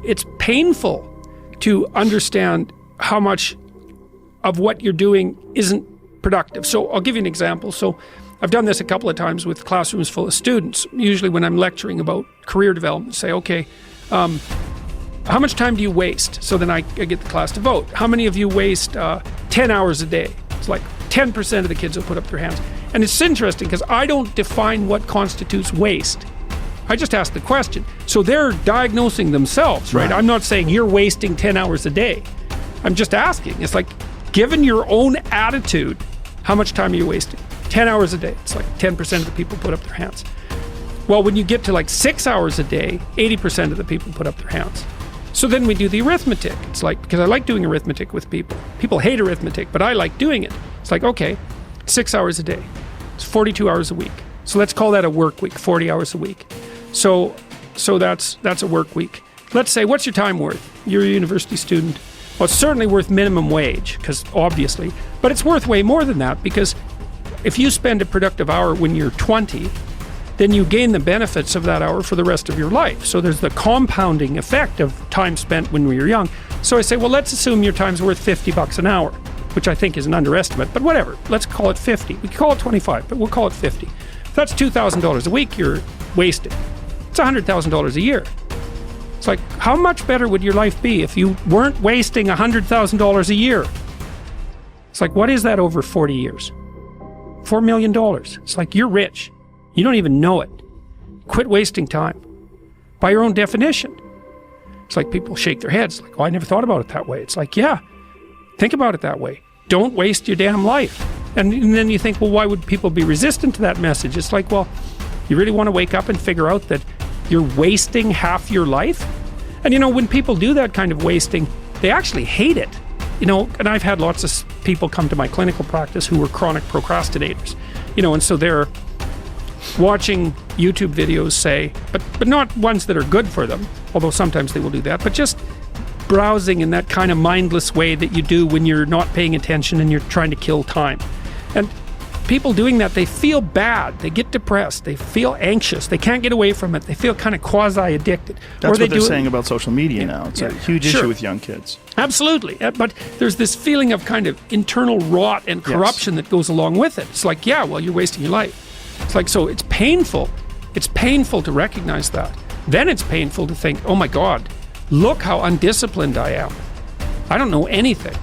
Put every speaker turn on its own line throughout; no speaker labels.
it's painful to understand how much of what you're doing isn't productive. So I'll give you an example. So I've done this a couple of times with classrooms full of students. Usually when I'm lecturing about career development, say, okay, how much time do you waste? So then I get the class to vote. How many of you waste 10 hours a day? It's like 10% of the kids will put up their hands. And it's interesting because I don't define what constitutes waste. I just ask the question. So they're diagnosing themselves, right? I'm not saying you're wasting 10 hours a day. I'm just asking. It's like, given your own attitude, how much time are you wasting? 10 hours a day. It's like 10% of the people put up their hands. Well, when you get to like 6 hours a day, 80% of the people put up their hands. So then we do the arithmetic. It's like, because I like doing arithmetic with people. People hate arithmetic, but I like doing it. It's like, okay, 6 hours a day. It's 42 hours a week. So let's call that a work week, 40 hours a week. So that's a work week. Let's say, what's your time worth? You're a university student. Well, it's certainly worth minimum wage, because obviously, but it's worth way more than that, because if you spend a productive hour when you're 20, then you gain the benefits of that hour for the rest of your life. So there's the compounding effect of time spent when we were young. So I say, well, let's assume your time's worth $50 an hour, which I think is an underestimate, but whatever. Let's call it 50. We can call it 25, but we'll call it 50. If that's $2,000 a week you're wasting. It's $100,000 a year. It's like, how much better would your life be if you weren't wasting $100,000 a year? It's like, what is that over 40 years? $4 million. It's like, you're rich. You don't even know it. Quit wasting time. By your own definition. It's like people shake their heads, like, oh, I never thought about it that way. It's like, yeah, think about it that way. Don't waste your damn life. And then you think, well, why would people be resistant to that message? It's like, well, you really want to wake up and figure out that you're wasting half your life? And you know, when people do that kind of wasting, they actually hate it. You know, and I've had lots of people come to my clinical practice who were chronic procrastinators. You know, and so they're watching YouTube videos, say, but not ones that are good for them, although sometimes they will do that, but just browsing in that kind of mindless way that you do when you're not paying attention and you're trying to kill time. And people doing that, they feel bad, they get depressed, they feel anxious, they can't get away from it, they feel kind of quasi-addicted.
That's what they're saying about social media now. It's a huge issue with young kids.
Absolutely, but there's this feeling of kind of internal rot and corruption that goes along with it. It's like, yeah, well, you're wasting your life. It's like, so it's painful. It's painful to recognize that. Then it's painful to think, oh my God, look how undisciplined I am. I don't know anything.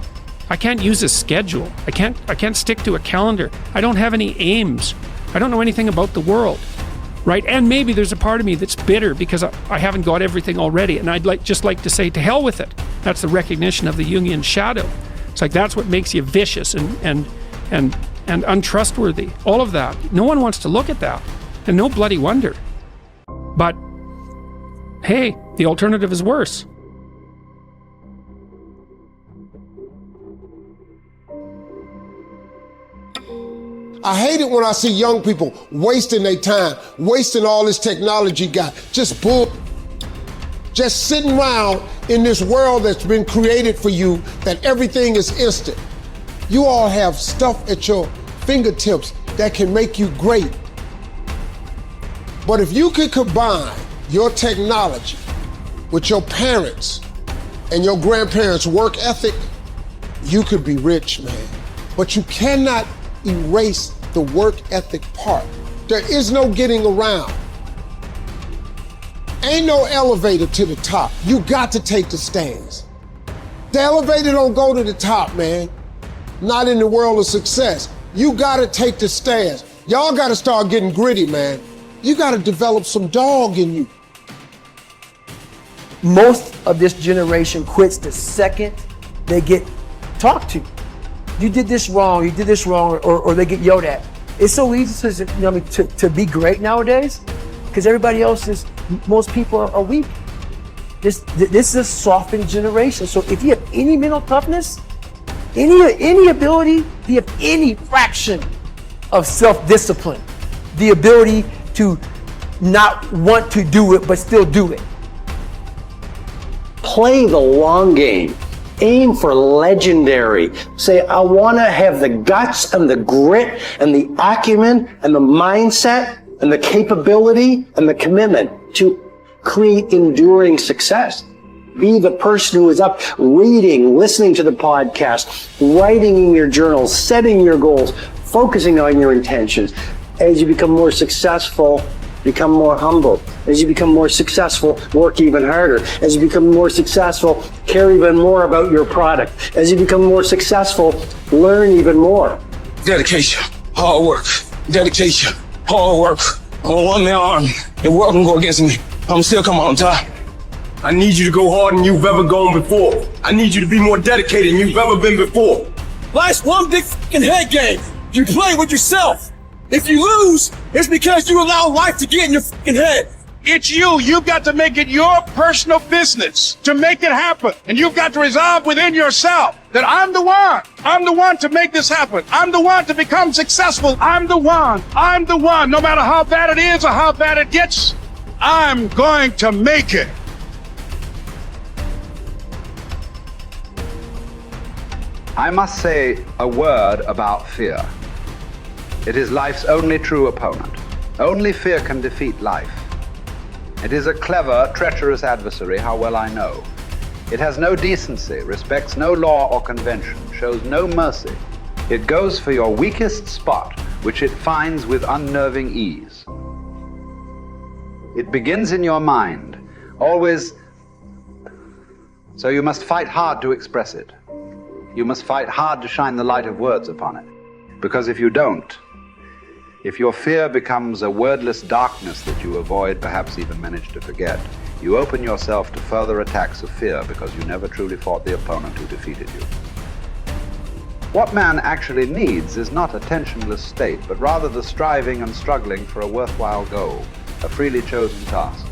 I can't use a schedule. I can't stick to a calendar. I don't have any aims. I don't know anything about the world, right? And maybe there's a part of me that's bitter because I haven't got everything already, and I'd just like to say, to hell with it. That's the recognition of the Jungian shadow. It's like, that's what makes you vicious and untrustworthy. All of that. No one wants to look at that, and no bloody wonder. But hey, the alternative is worse.
I hate it when I see young people wasting their time, wasting all this technology got, just sitting around in this world that's been created for you, that everything is instant. You all have stuff at your fingertips that can make you great. But if you could combine your technology with your parents and your grandparents' work ethic, you could be rich, man. But you cannot erase the work ethic part. There is no getting around. Ain't no elevator to the top. You got to take the stairs. The elevator don't go to the top, man. Not in the world of success. You gotta take the stairs. Y'all gotta start getting gritty, man. You gotta develop some dog in you.
Most of this generation quits the second they get talked to. You did this wrong, or they get yelled at. It's so easy to be great nowadays because everybody else is, most people are weak. This is a softened generation. So if you have any mental toughness, any ability, if you have any fraction of self-discipline, the ability to not want to do it but still do it.
Play the long game. Aim for legendary. Say, I want to have the guts and the grit and the acumen and the mindset and the capability and the commitment to create enduring success. Be the person who is up reading, listening to the podcast, writing in your journal, setting your goals, focusing on your intentions. As you become more successful, become more humble. As you become more successful, work even harder. As you become more successful, care even more about your product. As you become more successful, learn even more.
Dedication, hard work. Dedication, hard work. I'm a one-man army. The world can go against me. I'm still coming on top.
I need you to go harder than you've ever gone before. I need you to be more dedicated than you've ever been before.
Life's one big fucking head game. You play with yourself. If you lose, it's because you allow life to get in your fucking head.
It's you. You've got to make it your personal business to make it happen. And you've got to resolve within yourself that I'm the one. I'm the one to make this happen. I'm the one to become successful. I'm the one. I'm the one. No matter how bad it is or how bad it gets, I'm going to make it.
I must say a word about fear. It is life's only true opponent. Only fear can defeat life. It is a clever, treacherous adversary, how well I know. It has no decency, respects no law or convention, shows no mercy. It goes for your weakest spot, which it finds with unnerving ease. It begins in your mind, always, so you must fight hard to express it. You must fight hard to shine the light of words upon it. Because if you don't, if your fear becomes a wordless darkness that you avoid, perhaps even manage to forget, you open yourself to further attacks of fear because you never truly fought the opponent who defeated you. What man actually needs is not a tensionless state, but rather the striving and struggling for a worthwhile goal, a freely chosen task.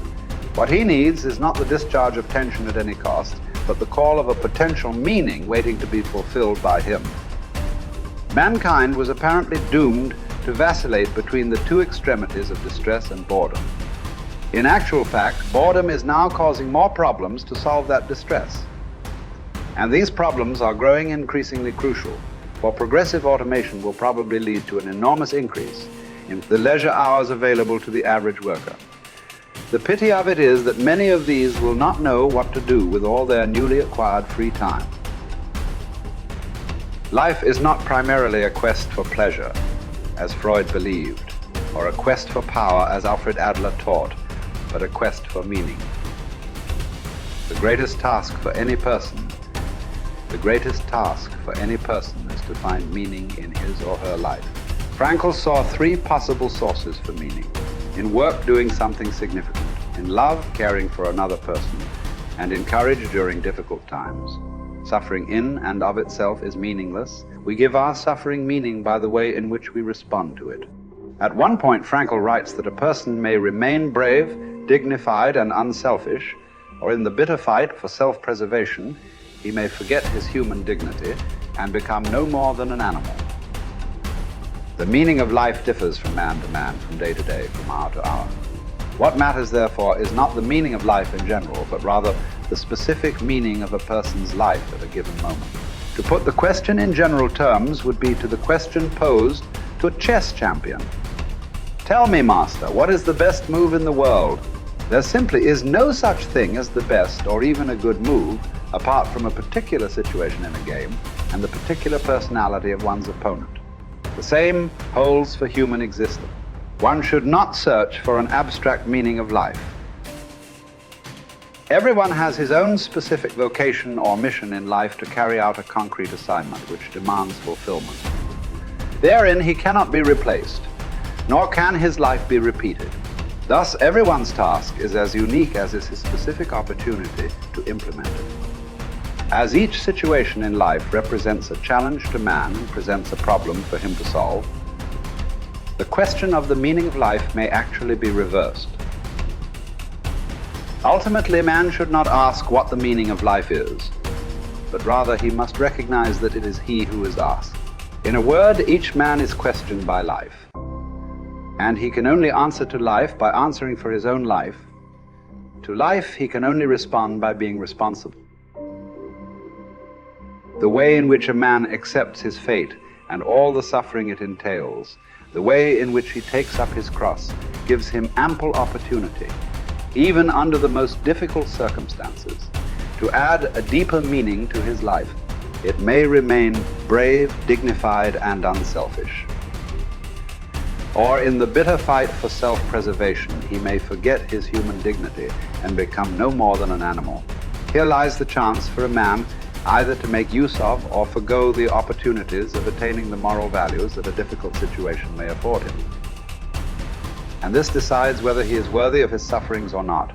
What he needs is not the discharge of tension at any cost, but the call of a potential meaning waiting to be fulfilled by him. Mankind was apparently doomed to vacillate between the two extremities of distress and boredom. In actual fact, boredom is now causing more problems to solve that distress. And these problems are growing increasingly crucial, for progressive automation will probably lead to an enormous increase in the leisure hours available to the average worker. The pity of it is that many of these will not know what to do with all their newly acquired free time. Life is not primarily a quest for pleasure, as Freud believed, or a quest for power, as Alfred Adler taught, but a quest for meaning. The greatest task for any person is to find meaning in his or her life. Frankl saw three possible sources for meaning: in work, doing something significant; in love, caring for another person; and in courage during difficult times. Suffering in and of itself is meaningless. We give our suffering meaning by the way in which we respond to it. At one point, Frankl writes that a person may remain brave, dignified, and unselfish, or in the bitter fight for self-preservation, he may forget his human dignity and become no more than an animal. The meaning of life differs from man to man, from day to day, from hour to hour. What matters, therefore, is not the meaning of life in general, but rather the specific meaning of a person's life at a given moment. To put the question in general terms would be to the question posed to a chess champion. Tell me, master, what is the best move in the world? There simply is no such thing as the best or even a good move apart from a particular situation in a game and the particular personality of one's opponent. The same holds for human existence. One should not search for an abstract meaning of life. Everyone has his own specific vocation or mission in life to carry out a concrete assignment which demands fulfillment. Therein he cannot be replaced, nor can his life be repeated. Thus, everyone's task is as unique as is his specific opportunity to implement it. As each situation in life represents a challenge to man and presents a problem for him to solve, the question of the meaning of life may actually be reversed. Ultimately, man should not ask what the meaning of life is, but rather he must recognize that it is he who is asked. In a word, each man is questioned by life, and he can only answer to life by answering for his own life. To life, he can only respond by being responsible. The way in which a man accepts his fate and all the suffering it entails, the way in which he takes up his cross, gives him ample opportunity, even under the most difficult circumstances, to add a deeper meaning to his life, it may remain brave, dignified, and unselfish. Or in the bitter fight for self-preservation, he may forget his human dignity and become no more than an animal. Here lies the chance for a man either to make use of or forgo the opportunities of attaining the moral values that a difficult situation may afford him. And this decides whether he is worthy of his sufferings or not.